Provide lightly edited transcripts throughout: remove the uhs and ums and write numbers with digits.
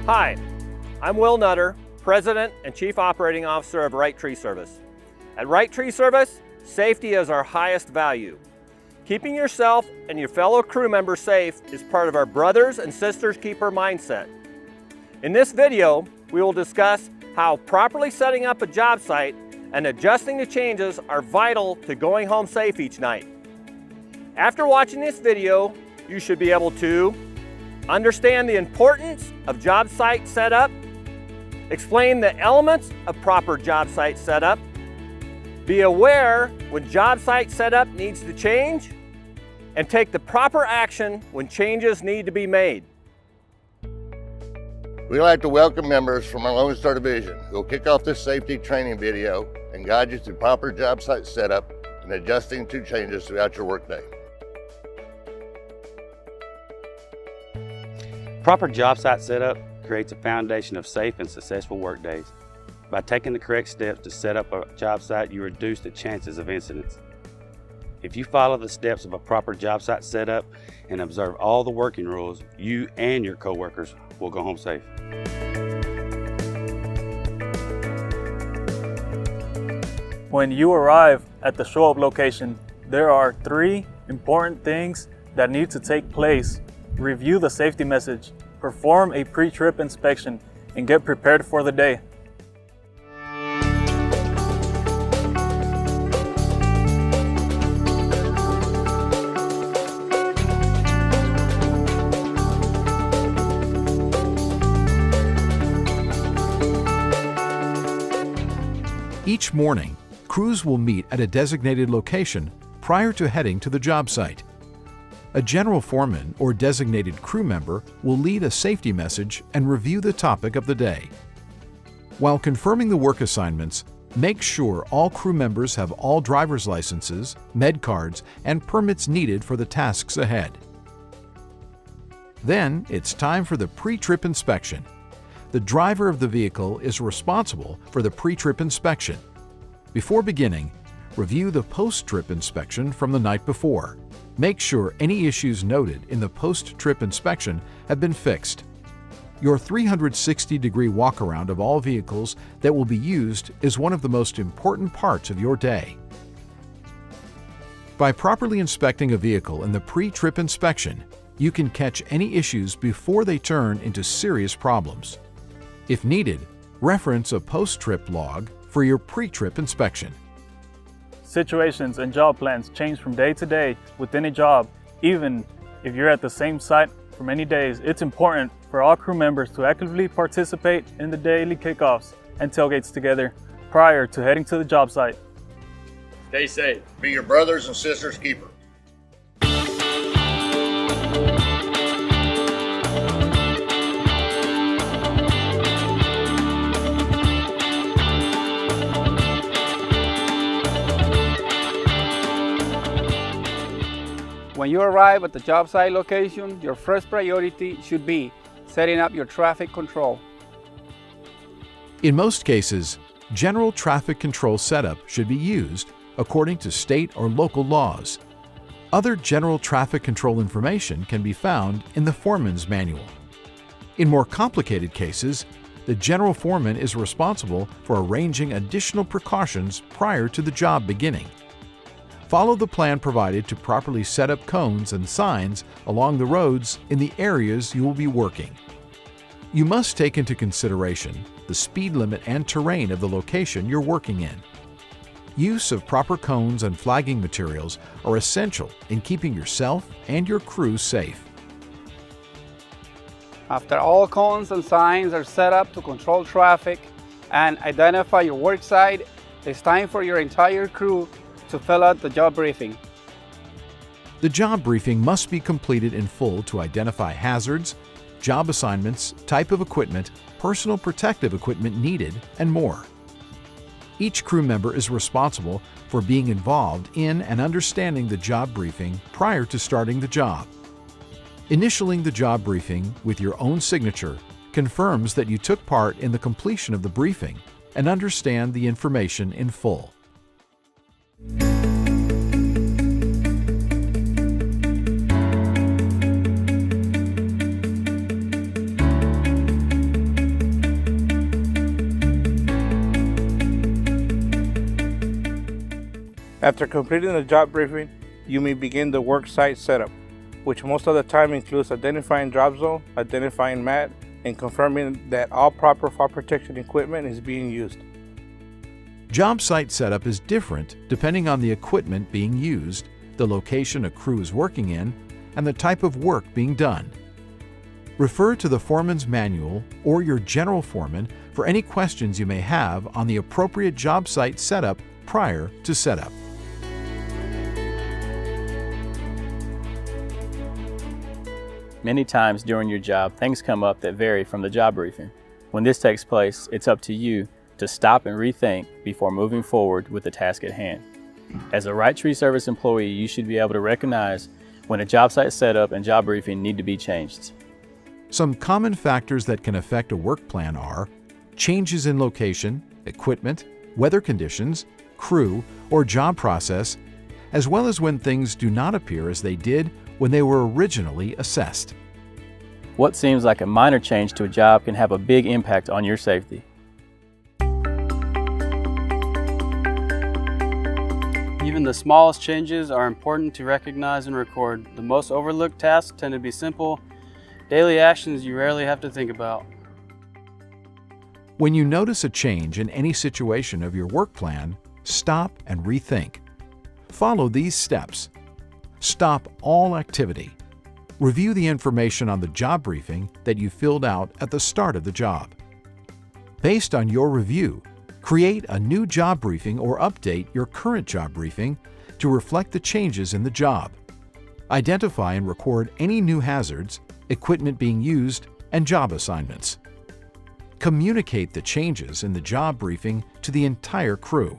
Hi, I'm Will Nutter, President and Chief Operating Officer of Wright Tree Service. At Wright Tree Service, safety is our highest value. Keeping yourself and your fellow crew members safe is part of our brothers and sisters keeper mindset. In this video, we will discuss how properly setting up a job site and adjusting to changes are vital to going home safe each night. After watching this video, you should be able to understand the importance of job site setup, explain the elements of proper job site setup, be aware when job site setup needs to change, and take the proper action when changes need to be made. We'd like to welcome members from our Lone Star Division who will kick off this safety training video and guide you through proper job site setup and adjusting to changes throughout your workday. Proper job site setup creates a foundation of safe and successful work days. By taking the correct steps to set up a job site, you reduce the chances of incidents. If you follow the steps of a proper job site setup and observe all the working rules, you and your coworkers will go home safe. When you arrive at the show-up location, there are 3 important things that need to take place. Review the safety message, perform a pre-trip inspection, and get prepared for the day. Each morning, crews will meet at a designated location prior to heading to the job site. A general foreman or designated crew member will lead a safety message and review the topic of the day. While confirming the work assignments, make sure all crew members have all driver's licenses, med cards, and permits needed for the tasks ahead. Then it's time for the pre-trip inspection. The driver of the vehicle is responsible for the pre-trip inspection. Before beginning, review the post-trip inspection from the night before. Make sure any issues noted in the post-trip inspection have been fixed. Your 360-degree walk-around of all vehicles that will be used is one of the most important parts of your day. By properly inspecting a vehicle in the pre-trip inspection, you can catch any issues before they turn into serious problems. If needed, reference a post-trip log for your pre-trip inspection. Situations and job plans change from day to day within a job. Even if you're at the same site for many days, it's important for all crew members to actively participate in the daily kickoffs and tailgates together prior to heading to the job site. Stay safe. Be your brothers and sisters keeper. When you arrive at the job site location, your first priority should be setting up your traffic control. In most cases, general traffic control setup should be used according to state or local laws. Other general traffic control information can be found in the foreman's manual. In more complicated cases, the general foreman is responsible for arranging additional precautions prior to the job beginning. Follow the plan provided to properly set up cones and signs along the roads in the areas you will be working. You must take into consideration the speed limit and terrain of the location you're working in. Use of proper cones and flagging materials are essential in keeping yourself and your crew safe. After all cones and signs are set up to control traffic and identify your work site, it's time for your entire crew to fill out the job briefing. The job briefing must be completed in full to identify hazards, job assignments, type of equipment, personal protective equipment needed, and more. Each crew member is responsible for being involved in and understanding the job briefing prior to starting the job. Initialing the job briefing with your own signature confirms that you took part in the completion of the briefing and understand the information in full. After completing the job briefing, you may begin the work site setup, which most of the time includes identifying drop zone, identifying mat, and confirming that all proper fall protection equipment is being used. Job site setup is different depending on the equipment being used, the location a crew is working in, and the type of work being done. Refer to the foreman's manual or your general foreman for any questions you may have on the appropriate job site setup prior to setup. Many times during your job, things come up that vary from the job briefing. When this takes place, it's up to you to stop and rethink before moving forward with the task at hand. As a Wright Tree Service employee, you should be able to recognize when a job site setup and job briefing need to be changed. Some common factors that can affect a work plan are changes in location, equipment, weather conditions, crew, or job process, as well as when things do not appear as they did when they were originally assessed. What seems like a minor change to a job can have a big impact on your safety. Even the smallest changes are important to recognize and record. The most overlooked tasks tend to be simple, daily actions you rarely have to think about. When you notice a change in any situation of your work plan, stop and rethink. Follow these steps. Stop all activity. Review the information on the job briefing that you filled out at the start of the job. Based on your review, create a new job briefing or update your current job briefing to reflect the changes in the job. Identify and record any new hazards, equipment being used, and job assignments. Communicate the changes in the job briefing to the entire crew.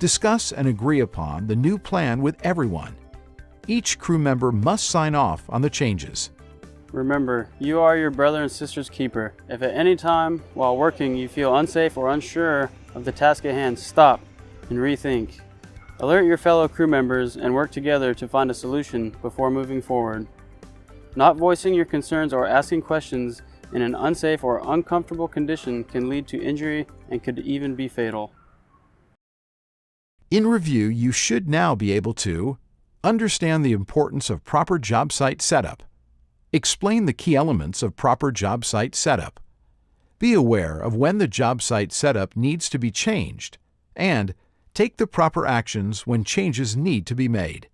Discuss and agree upon the new plan with everyone. Each crew member must sign off on the changes. Remember, you are your brother and sister's keeper. If at any time while working you feel unsafe or unsure of the task at hand, stop and rethink. Alert your fellow crew members and work together to find a solution before moving forward. Not voicing your concerns or asking questions in an unsafe or uncomfortable condition can lead to injury and could even be fatal. In review, you should now be able to understand the importance of proper job site setup. Explain the key elements of proper job site setup. Be aware of when the job site setup needs to be changed, and take the proper actions when changes need to be made.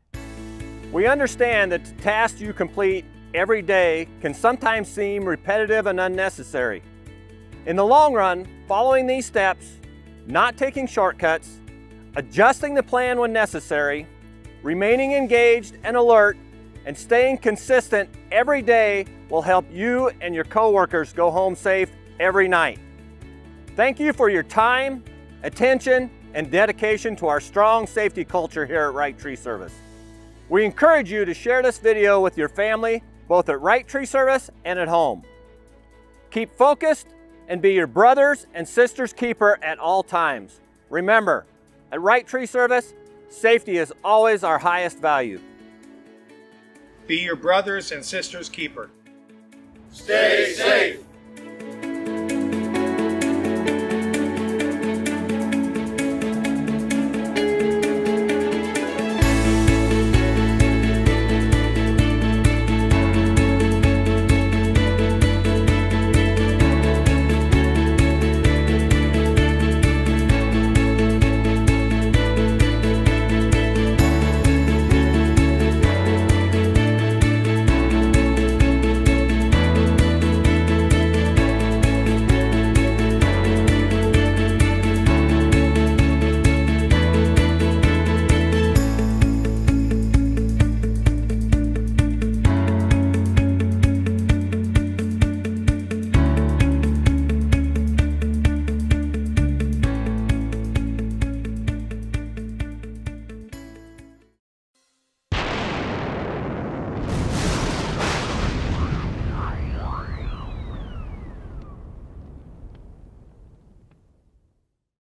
We understand that the tasks you complete every day can sometimes seem repetitive and unnecessary. In the long run, following these steps, not taking shortcuts, adjusting the plan when necessary, remaining engaged and alert, and staying consistent every day will help you and your coworkers go home safe every night. Thank you for your time, attention, and dedication to our strong safety culture here at Wright Tree Service. We encourage you to share this video with your family, both at Wright Tree Service and at home. Keep focused and be your brothers and sisters' keeper at all times. Remember, at Wright Tree Service, safety is always our highest value. Be your brothers and sisters' keeper. Stay safe.